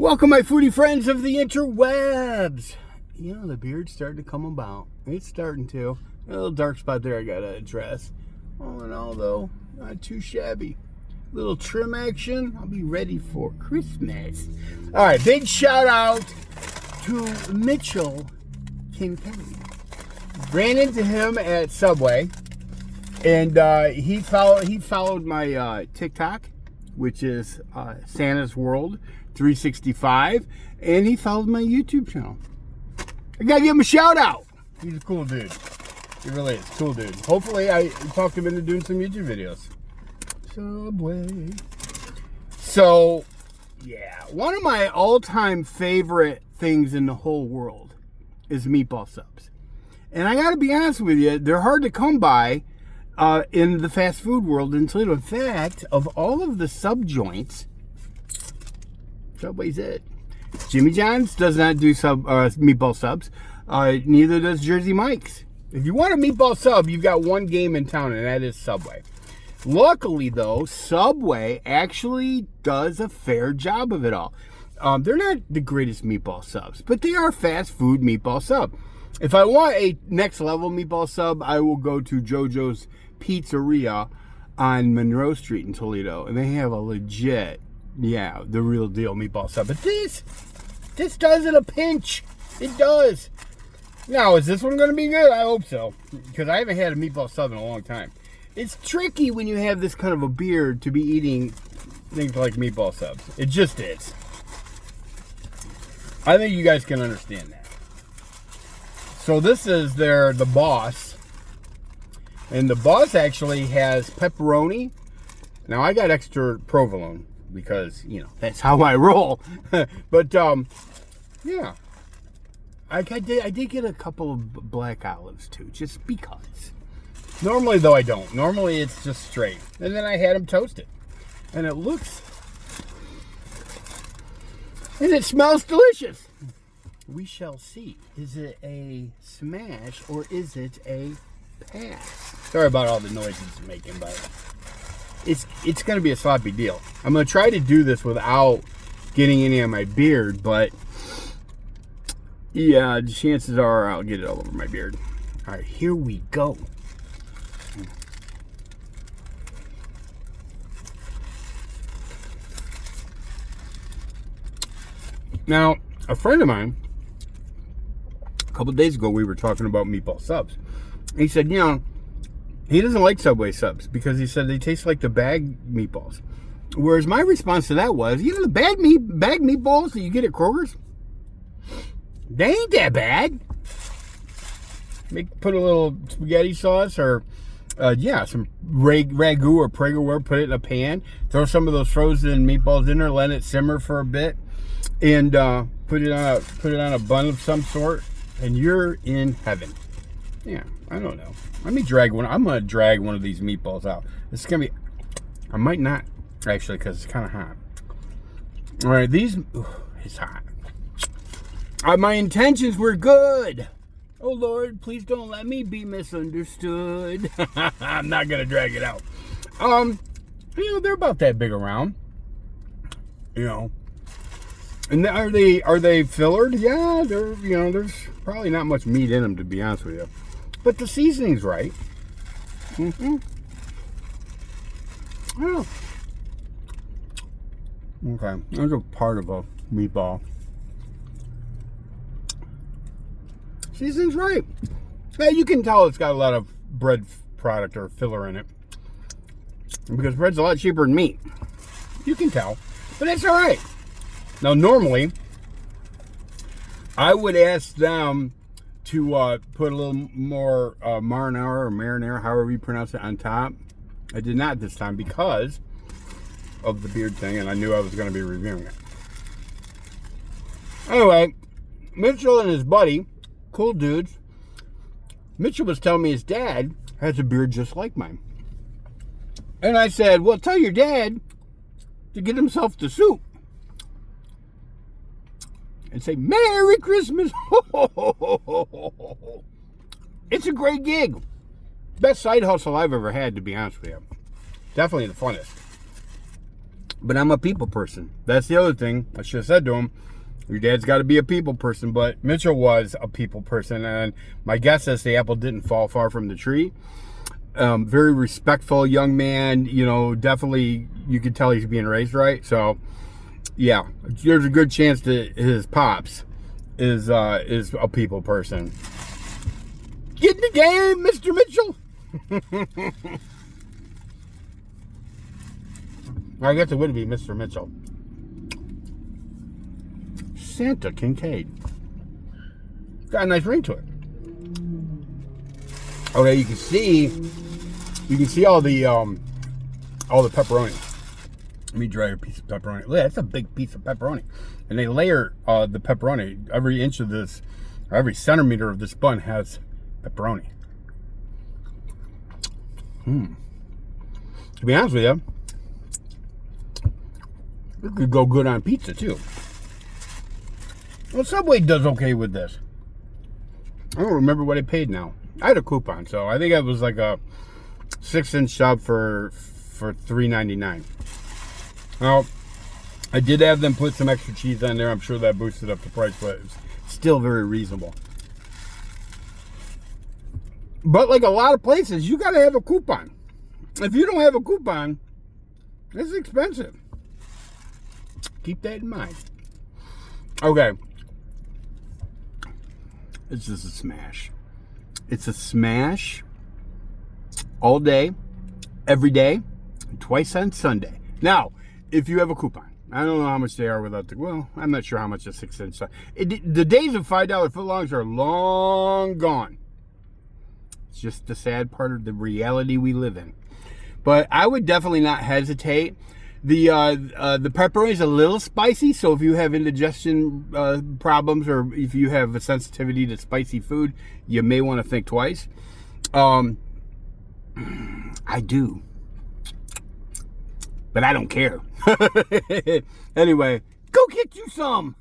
Welcome, my foodie friends of the interwebs. You know, the beard's starting to come about. It's starting to. A little dark spot there I got to address. All in all, though, not too shabby. Little trim action. I'll be ready for Christmas. All right, big shout out to Mitchell Kincaid. Ran into him at Subway, and he followed my TikTok, which is Santa's World 365, and he followed my YouTube channel. I gotta give him a shout out. He's a cool dude. He really is. Cool dude. Hopefully I talked him into doing some YouTube videos. Subway. So, yeah. One of my all-time favorite things in the whole world is meatball subs. And I gotta be honest with you, they're hard to come by in the fast food world in Toledo. In fact, of all of the sub joints, Subway's it. Jimmy John's does not do meatball subs. Neither does Jersey Mike's. If you want a meatball sub, you've got one game in town, and that is Subway. Luckily, though, Subway actually does a fair job of it all. They're not the greatest meatball subs, but they are fast food meatball sub. If I want a next level meatball sub, I will go to JoJo's Pizzeria on Monroe Street in Toledo, and they have a legit, the real deal meatball sub. But this does it a pinch. It does. Now, is this one going to be good? I hope so, because I haven't had a meatball sub in a long time. It's tricky when you have this kind of a beard to be eating things like meatball subs. It just is. I think you guys can understand that. So this is the Boss. And the Boss actually has pepperoni. Now, I got extra provolone because, that's how I roll. But, yeah. I did get a couple of black olives, too, just because. Normally, though, I don't. Normally, it's just straight. And then I had them toasted. And it looks... and it smells delicious. We shall see. Is it a smash or is it a pass? Sorry about all the noises it's making, but it's going to be a sloppy deal. I'm going to try to do this without getting any on my beard, but yeah, the chances are I'll get it all over my beard. All right, here we go. Now, a friend of mine, a couple days ago, we were talking about meatball subs. He said, he doesn't like Subway subs because he said they taste like the bag meatballs. Whereas my response to that was, the bag meatballs that you get at Kroger's, they ain't that bad. Put a little spaghetti sauce or, some ragu or Prego, put it in a pan, throw some of those frozen meatballs in there, let it simmer for a bit, and put it on a bun of some sort, and you're in heaven. Yeah, I don't know. Let me drag one. I'm gonna drag one of these meatballs out. It's gonna be. I might not actually, because it's kind of hot. All right, it's hot. My intentions were good. Oh Lord, please don't let me be misunderstood. I'm not gonna drag it out. They're about that big around. And are they fillered? Yeah, there's probably not much meat in them, to be honest with you. But the seasoning's right. Oh. Okay, there's a part of a meatball. Seasoning's right. Yeah, you can tell it's got a lot of bread product or filler in it. Because bread's a lot cheaper than meat. You can tell. But that's all right. Now, normally, I would ask them to put a little more marinara, however you pronounce it, on top. I did not this time because of the beard thing, and I knew I was going to be reviewing it. Anyway, Mitchell and his buddy, cool dudes. Mitchell was telling me his dad has a beard just like mine. And I said, well, tell your dad to get himself the soup. And say, Merry Christmas. It's a great gig. Best side hustle I've ever had, to be honest with you. Definitely the funnest. But I'm a people person. That's the other thing. I should have said to him, your dad's got to be a people person. But Mitchell was a people person. And my guess is the apple didn't fall far from the tree. Very respectful young man. You know, definitely you could tell he's being raised right. So, yeah, there's a good chance that his pops is a people person. Get in the game, Mr. Mitchell. I guess it would be Mr. Mitchell. Santa Kincaid. Got a nice ring to it. Okay, you can see all the pepperoni. Let me dry a piece of pepperoni. Look, that's a big piece of pepperoni. And they layer the pepperoni. Every inch of this, or every centimeter of this bun has pepperoni. To be honest with you, it could go good on pizza too. Well, Subway does okay with this. I don't remember what I paid now. I had a coupon, so I think it was like a 6-inch sub for $3.99. Now, I did have them put some extra cheese on there. I'm sure that boosted up the price, but it's still very reasonable. But like a lot of places, you got to have a coupon. If you don't have a coupon, it's expensive. Keep that in mind. Okay. It's just a smash. It's a smash all day, every day, twice on Sunday. Now, if you have a coupon, I don't know how much they are without the, well, I'm not sure how much a 6-inch. The days of $5 footlongs are long gone. It's just the sad part of the reality we live in. But I would definitely not hesitate. The pepperoni is a little spicy, so if you have indigestion problems or if you have a sensitivity to spicy food, you may want to think twice. I do, but I don't care. Anyway, go get you some.